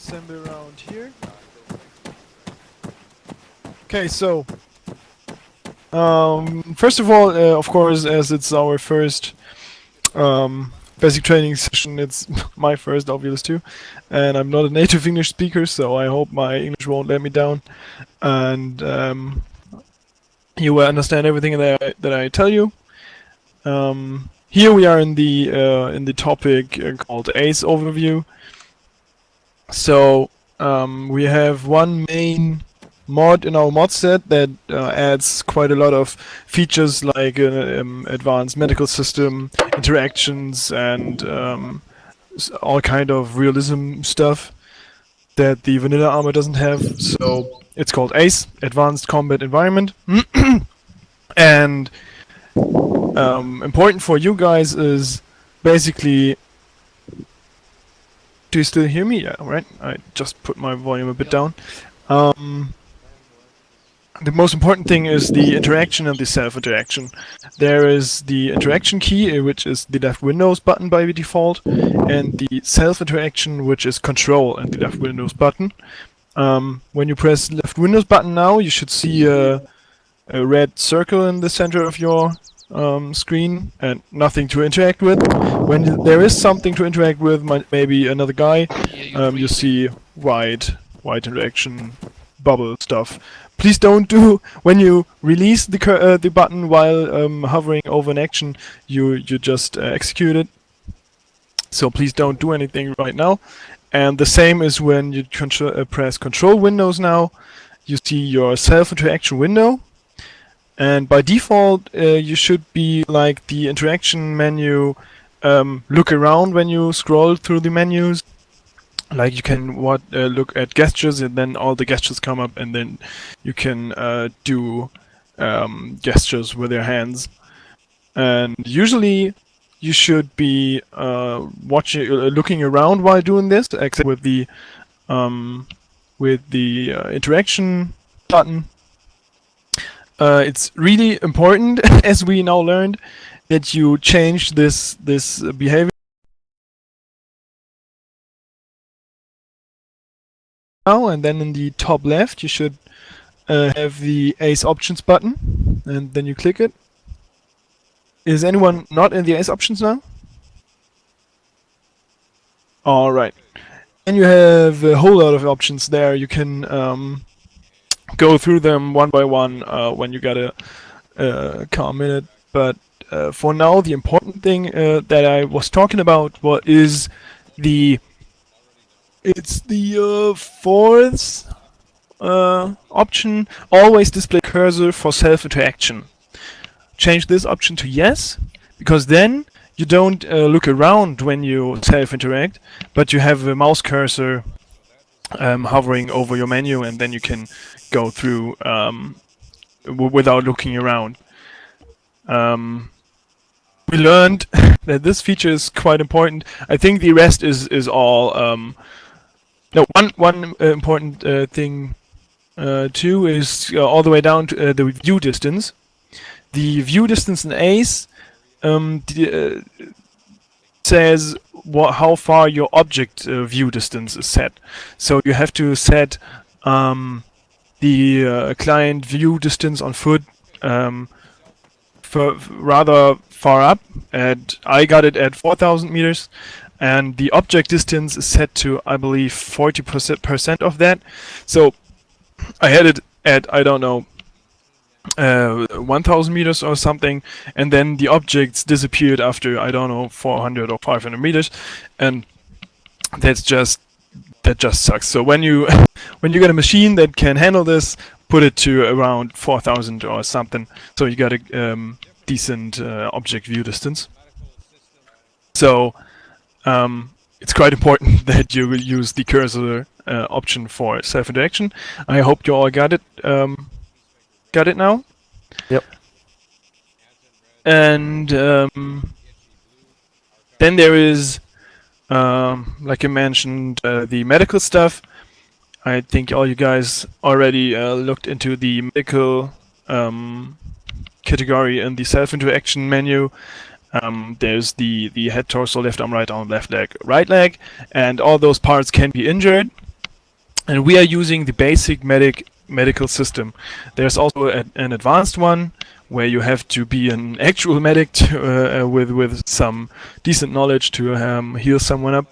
assemble around here. Okay, so first of all, of course, as it's our first basic training session, it's my first, obvious too, and I'm not a native English speaker, so I hope my English won't let me down, and you will understand everything that I tell you. Here we are in the topic called ACE overview. So we have one main mod in our mod set that adds quite a lot of features like advanced medical system, interactions, and all kind of realism stuff that the vanilla armor doesn't have. So it's called ACE, Advanced Combat Environment. And important for you guys is basically, do you still hear me? Yeah, right? I just put my volume a bit down. The most important thing is the interaction and the self-interaction. There is the interaction key, which is the left Windows button by default, and the self-interaction, which is control and the left Windows button. When you press left Windows button now, you should see a red circle in the center of your screen and nothing to interact with. When there is something to interact with, maybe another guy, you see white interaction bubble stuff. Please don't do, when you release the button while hovering over an action, you just execute it. So please don't do anything right now. And the same is when you press Control Windows now, you see your self-interaction window. And by default, you should be like the interaction menu, look around when you scroll through the menus. Like you can look at gestures, and then all the gestures come up, and then you can do gestures with your hands. And usually, you should be looking around while doing this, except with the interaction button. It's really important, as we now learned, that you change this behavior. And then in the top left you should have the ACE options button, and then you click it. Is anyone not in the ACE options now? Alright. And you have a whole lot of options there. You can go through them one by one when you got a calm minute. But for now, the important thing that I was talking about is the fourth option, always display cursor for self-interaction. Change this option to yes, because then you don't look around when you self-interact, but you have a mouse cursor hovering over your menu, and then you can go through without looking around. We learned that this feature is quite important. I think the rest is all. No, one important thing too is all the way down to the view distance. The view distance in ACE says how far your object view distance is set. So you have to set the client view distance on foot for rather far up. I got it at 4,000 meters. And the object distance is set to, I believe, 40% of that. So I had it at, I don't know, 1,000 meters or something, and then the objects disappeared after, I don't know, 400 or 500 meters, and that just sucks. So when you get a machine that can handle this, put it to around 4,000 or something, so you got a decent object view distance. So it's quite important that you will use the cursor option for self-interaction. I hope you all got it. Got it now? Yep. And then there is, like I mentioned, the medical stuff. I think all you guys already looked into the medical category in the self-interaction menu. There's the head, torso, left arm, right leg, and all those parts can be injured. and we are using the basic medical system. There's also an advanced one where you have to be an actual medic to, with some decent knowledge to heal someone up.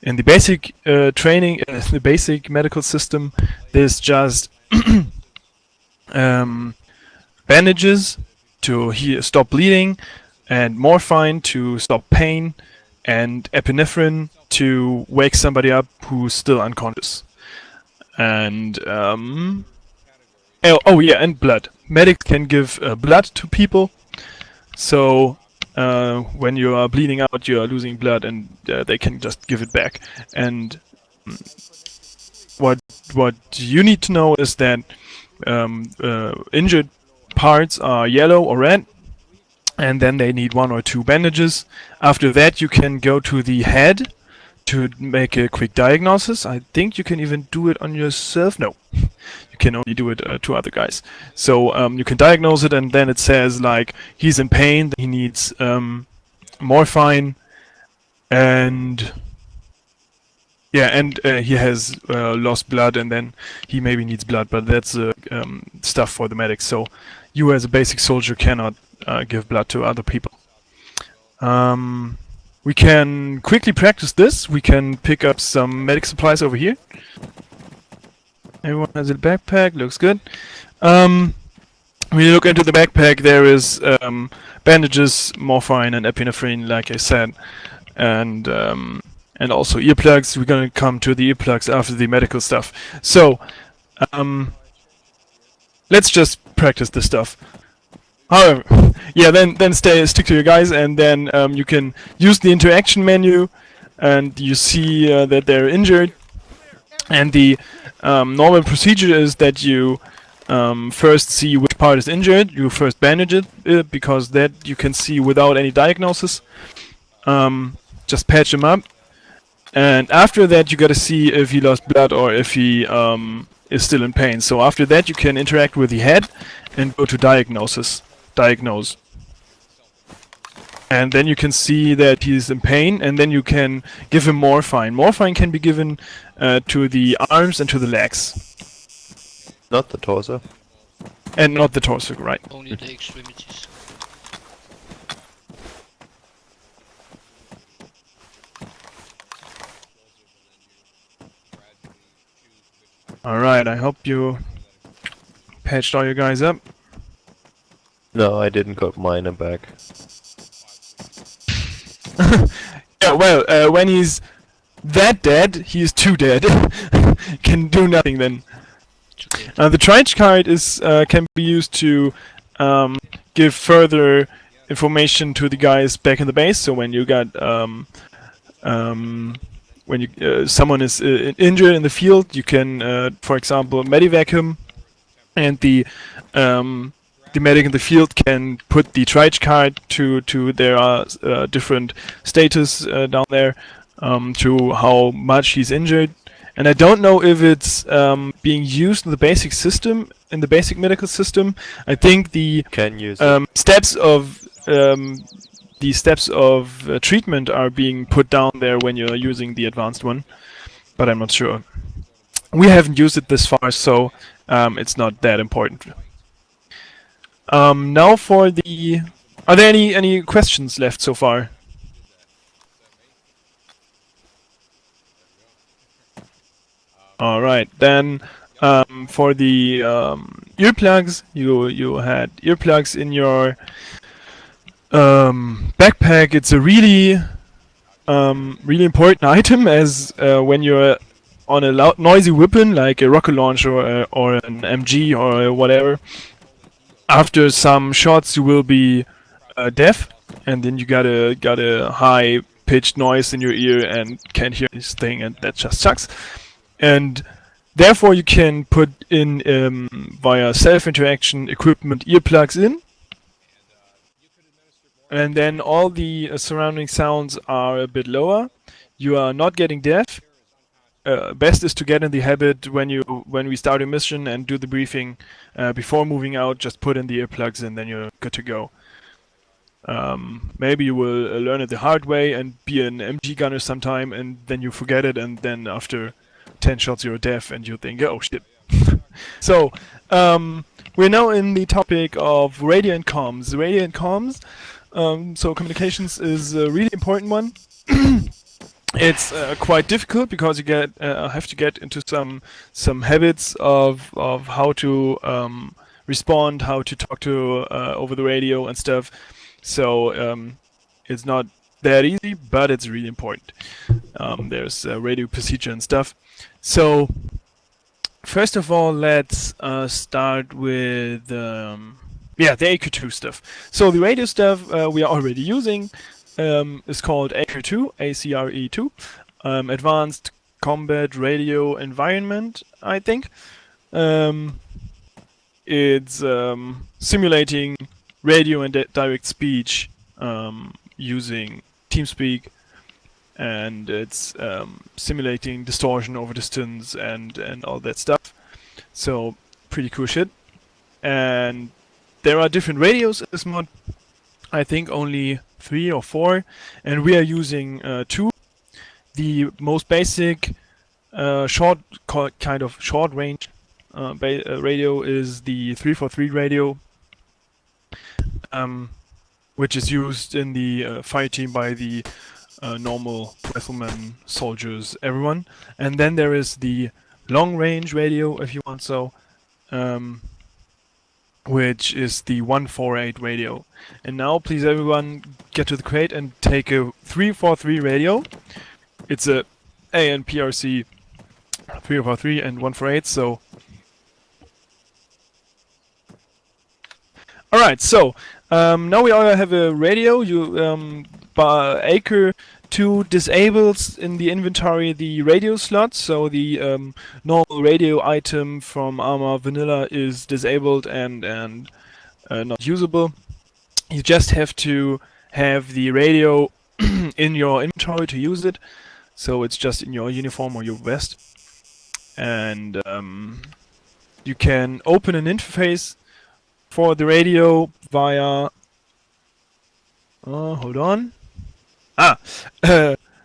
In the basic training, the basic medical system, there's just bandages to stop bleeding, and morphine to stop pain, and epinephrine to wake somebody up who's still unconscious. And oh yeah, and blood. Medics can give blood to people. So when you are bleeding out, you are losing blood, and they can just give it back. And what you need to know is that injured parts are yellow or red, and then they need 1 or 2 bandages. After that, you can go to the head to make a quick diagnosis. I think you can even do it on yourself. No, you can only do it to other guys. So you can diagnose it, and then it says like he's in pain, he needs morphine, and yeah, and he has lost blood, and then he maybe needs blood, but that's stuff for the medics. So you as a basic soldier cannot give blood to other people. We can quickly practice this. We can pick up some medic supplies over here. Everyone has a backpack, looks good. When you look into the backpack, there is bandages, morphine, and epinephrine, like I said, and also earplugs. We're gonna come to the earplugs after the medical stuff. So, let's just practice this stuff. However, yeah, then stick to your guys, and then you can use the interaction menu, and you see that they're injured. And the normal procedure is that you first see which part is injured. You first bandage it because that you can see without any diagnosis. Just patch him up, and after that you gotta see if he lost blood or if he is still in pain. So after that you can interact with the head and go to diagnose, and then you can see that he's in pain, and then you can give him morphine. Morphine can be given to the arms and to the legs. Not the torso. And not the torso, right. Only the extremities. Alright, I hope you patched all your guys up. No, I didn't got mine back. Yeah, well, when he's that dead, he is too dead. Can do nothing then. The Trike card is can be used to give further information to the guys back in the base. So when you got when you someone is injured in the field, you can, for example, medivac him, and the medic in the field can put the Trike card to their different status down there to how much he's injured. And I don't know if it's being used in the basic system, in the basic medical system. I think the Can use steps of treatment are being put down there when you're using the advanced one, but I'm not sure. We haven't used it this far, so it's not that important. Now for the... Are there any questions left so far? Alright, then for the earplugs, you had earplugs in your backpack. It's a really important item, as when you're on a noisy weapon like a rocket launcher or an MG or whatever, after some shots you will be deaf, and then you got a high pitched noise in your ear and can't hear this thing, and that just sucks. And therefore you can put in via self-interaction equipment earplugs in, and then all the surrounding sounds are a bit lower. You are not getting deaf. Best is to get in the habit when we start a mission and do the briefing before moving out. Just put in the earplugs and then you're good to go. Maybe you will learn it the hard way and be an MG gunner sometime, and then you forget it, and then after 10 shots you're deaf, and you think, oh shit. So, we're now in the topic of radio and comms. Radio and comms, so communications is a really important one. It's quite difficult because you have to get into some habits of how to respond, how to talk to over the radio and stuff. So it's not that easy, but it's really important. There's radio procedure and stuff. So first of all, let's start with the ACRE2 stuff. So the radio stuff we are already using is called ACRE2, ACRE2, Advanced Combat Radio Environment, I think. It's simulating radio and direct speech using TeamSpeak, and it's simulating distortion over distance and all that stuff. So pretty cool shit. And there are different radios in this mod. I think only 3 or 4, and we are using 2. The most basic short range radio is the 343 radio, which is used in the fire team by the normal riflemen, soldiers, everyone. And then there is the long range radio, if you want so, which is the 148 radio. And now please everyone get to the crate and take a 343 radio. It's a ANPRC 343 and 148, so alright, so now we all have a radio. ACRE 2 disables in the inventory the radio slots, so the normal radio item from Arma Vanilla is disabled and not usable. You just have to have the radio in your inventory to use it, so it's just in your uniform or your vest. And you can open an interface for the radio via hold on.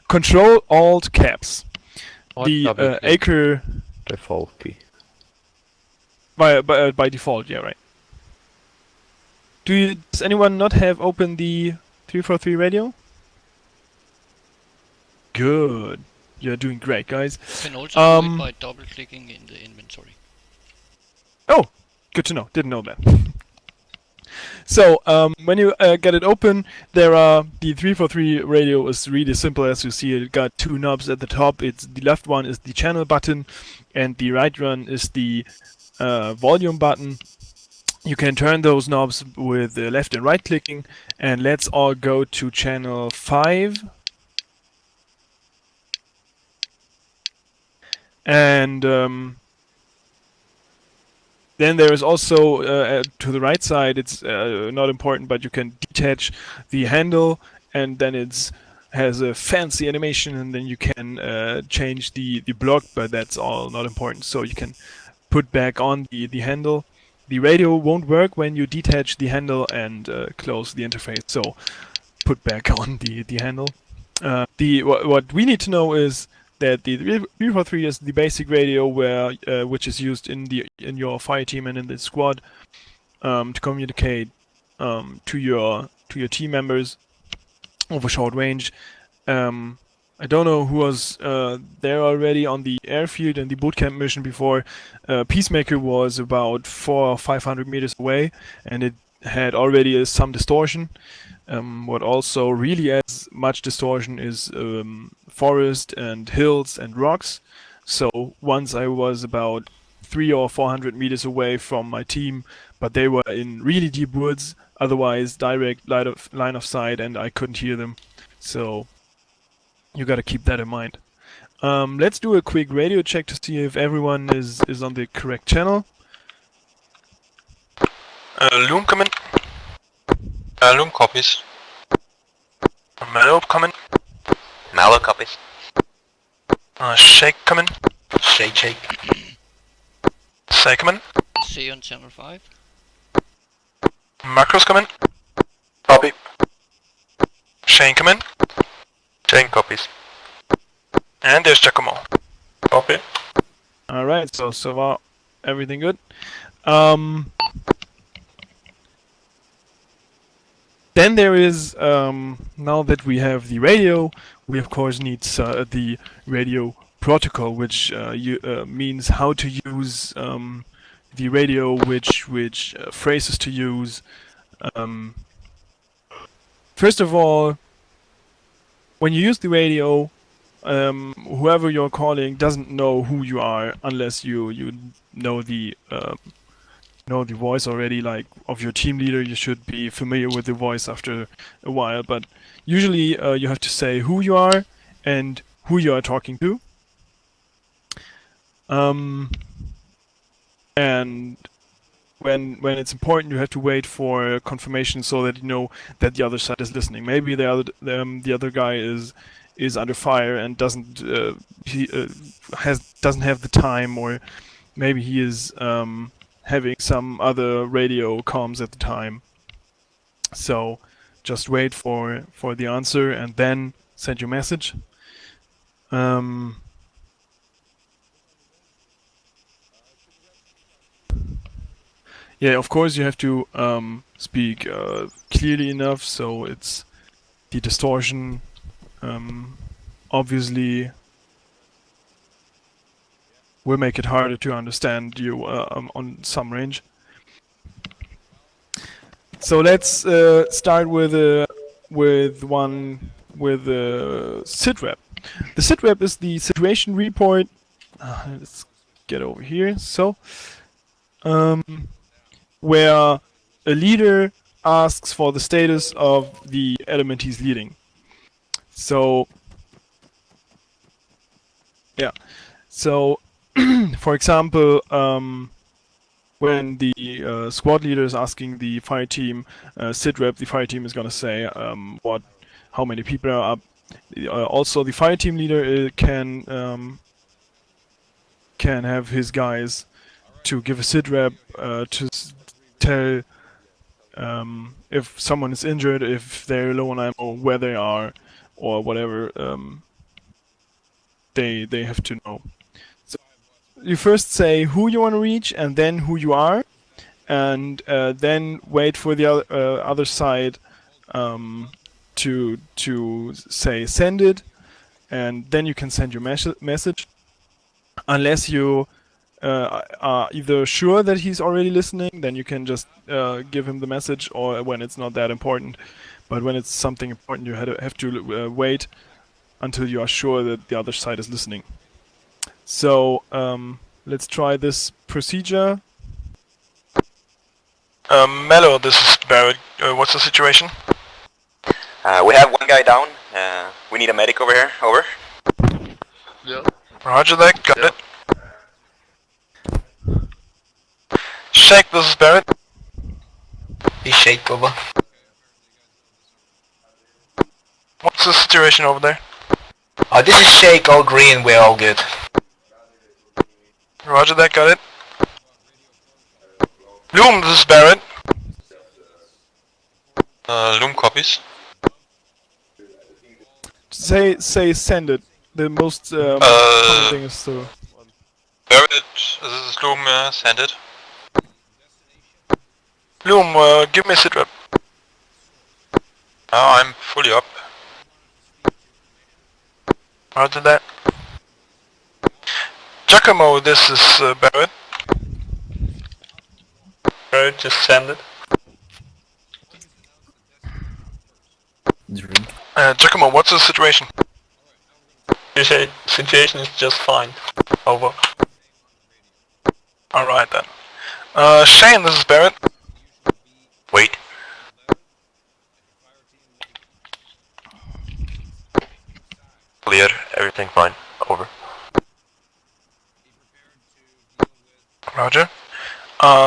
Control Alt Caps. The ACRE default key. By default, yeah, right. Does anyone not have open the 343 radio? Good. You're doing great, guys. You can also do it by double-clicking in the inventory. Oh, good to know. Didn't know that. So, when you get it open, there are the 343 radio is really simple as you see. It got 2 knobs at the top. The left one is the channel button, and the right one is the volume button. You can turn those knobs with left and right clicking, and let's all go to channel 5. And then there is also to the right side, it's not important, but you can detach the handle, and then it has a fancy animation, and then you can change the block, but that's all not important. So you can put back on the handle. The radio won't work when you detach the handle and close the interface, so put back on the handle. What we need to know is that the 343 is the basic radio which is used in your fire team and in the squad to communicate to your team members over short range. I don't know who was there already on the airfield and the bootcamp mission before. Peacemaker was about 400 or 500 meters away, and it had already some distortion. What also really adds much distortion is forest and hills and rocks. So once I was about 300 or 400 meters away from my team, but they were in really deep woods, otherwise direct line of sight, and I couldn't hear them. So you gotta keep that in mind. Let's do a quick radio check to see if everyone is on the correct channel. Loom coming. Loom copies. Mellow coming. Mallow copies. Shake coming. Shake. Say coming. See on channel 5. Macros coming. Copy. Shane coming. Shane copies. And there's Giacomo. Copy. All right. So far, everything good. Then there is now that we have the radio, we of course need the radio protocol, which means how to use the radio, which phrases to use. First of all, when you use the radio, whoever you're calling doesn't know who you are unless you know the voice already, like of your team leader. You should be familiar with the voice after a while, but usually you have to say who you are and who you are talking to. And when it's important, you have to wait for confirmation so that you know that the other side is listening. Maybe the other guy is under fire and doesn't have the time, or maybe he is having some other radio comms at the time. So just wait for the answer and then send your message. Yeah, of course you have to speak clearly enough so it's the distortion obviously will make it harder to understand you on some range. So let's start with SITREP. The SITREP is the situation report. Let's get over here. So, where a leader asks for the status of the element he's leading. So, yeah. So, for example, when the squad leader is asking the fire team SITREP, the fire team is gonna say how many people are up. Also, the fire team leader can have his guys to give a SITREP to tell if someone is injured, if they're low on ammo, where they are, or whatever they have to know. So you first say who you want to reach, and then who you are, and then wait for the other side to say send it, and then you can send your message. Unless you are either sure that he's already listening, then you can just give him the message, or when it's not that important. But when it's something important, you have to wait until you are sure that the other side is listening. So let's try this procedure. Mello, this is Barrett. What's the situation? We have one guy down. We need a medic over here. Over. Yeah. Roger that, got it. Shake, this is Barrett. He's Shake, over. What's the situation over there? This is Shake, all green, we're all good. Roger that, got it. Loom, this is Barrett. Loom copies. Say send it. The most common thing is to. Barrett, this is Loom, send it. Loom, give me a SITREP. I'm fully up. Roger that. Giacomo, this is Barrett. Barrett, just send it. Drink. Giacomo, what's the situation? Situation is just fine. Over. Alright then. Shane, this is Barrett. Wait. Clear, everything fine. Over. Roger.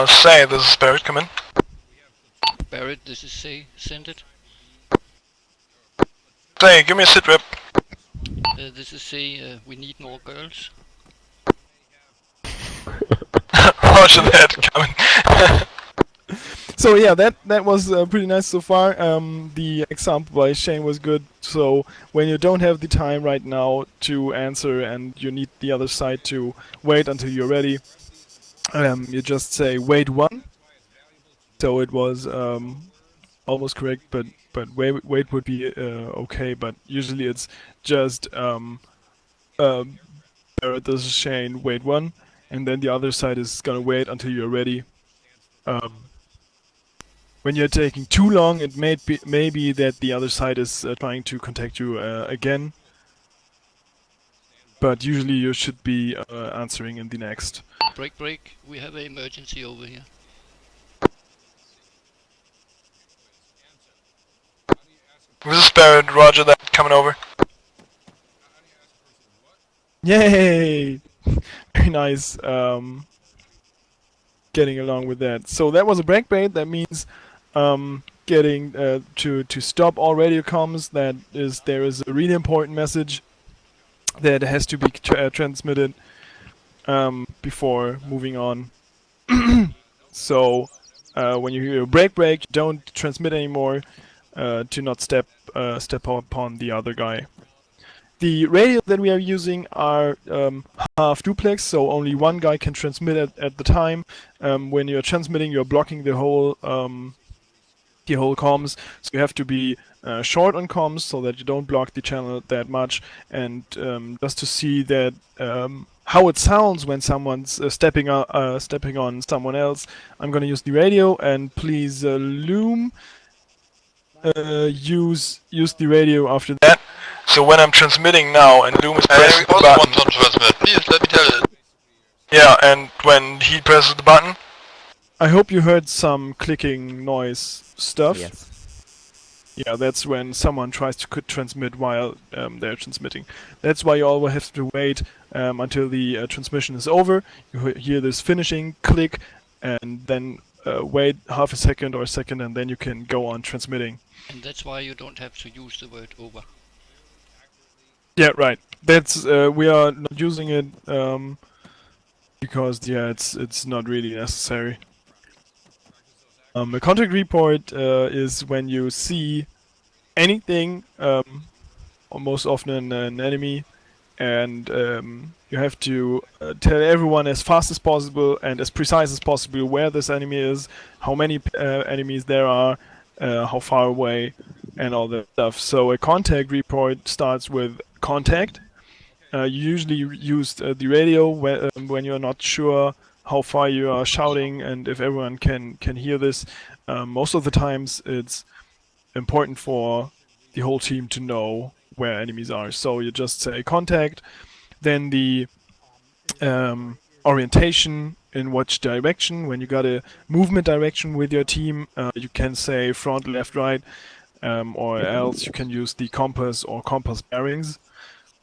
Say, this is Barrett, come in. Barrett, this is Say, send it. Say, give me a SITREP. This is Say, we need more girls. Roger that, come in. So yeah, that was pretty nice so far. The example by Shane was good. So when you don't have the time right now to answer and you need the other side to wait until you're ready, you just say wait one. So it was almost correct, but wait would be okay. But usually it's just Barrett, this is Shane, wait one, and then the other side is gonna wait until you're ready. When you're taking too long, it may be that the other side is trying to contact you again. But usually you should be answering in the next. Break. We have an emergency over here. This is Barrett, roger that, coming over. Yay! Very nice. Getting along with that. So that was a break bait. That means getting to stop all radio comms. That is, there is a really important message that has to be transmitted before moving on. So when you hear a break, don't transmit anymore to not step upon the other guy. The radio that we are using are half duplex, so only one guy can transmit at the time. When you're transmitting, you're blocking the whole comms, so you have to be short on comms so that you don't block the channel that much. And just to see that how it sounds when someone's stepping on someone else, I'm gonna use the radio. And please, Loom, use the radio after that. So when I'm transmitting now and Loom is pressing the button. want to transmit. Please let me tell you. Yeah, and when he presses the button. I hope you heard some clicking noise stuff. Yes. Yeah, that's when someone tries to transmit while they're transmitting. That's why you always have to wait until the transmission is over. You hear this finishing click, and then wait half a second or a second, and then you can go on transmitting. And that's why you don't have to use the word over. Yeah, right. That's we are not using it because it's not really necessary. A contact report is when you see anything, or most often an enemy, and you have to tell everyone as fast as possible and as precise as possible where this enemy is, how many enemies there are, how far away, and all that stuff. So a contact report starts with contact. You usually use the radio when you're not sure how far you are shouting and if everyone can hear this. Most of the times it's important for the whole team to know where enemies are. So you just say contact, then the orientation, in which direction. When you got a movement direction with your team, you can say front, left, right, or else you can use the compass or compass bearings,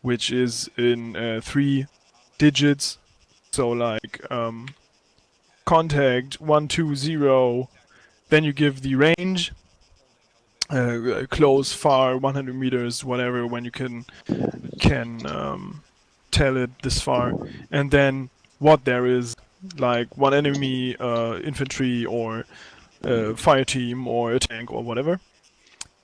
which is in 3 digits. So like contact 120, then you give the range, close, far, 100 meters, whatever, when you can tell it this far, and then what there is, like one enemy, infantry, or fire team, or a tank, or whatever.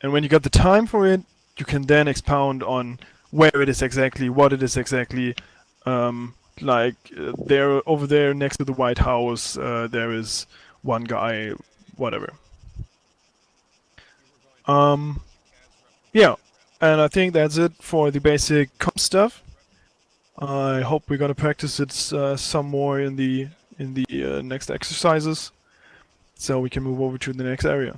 And when you got the time for it, you can then expound on where it is exactly, what it is exactly. Like there, over there next to the White House, there is one guy, whatever. Yeah, and I think that's it for the basic comp stuff. I hope we're gonna practice it some more in the next exercises, so we can move over to the next area.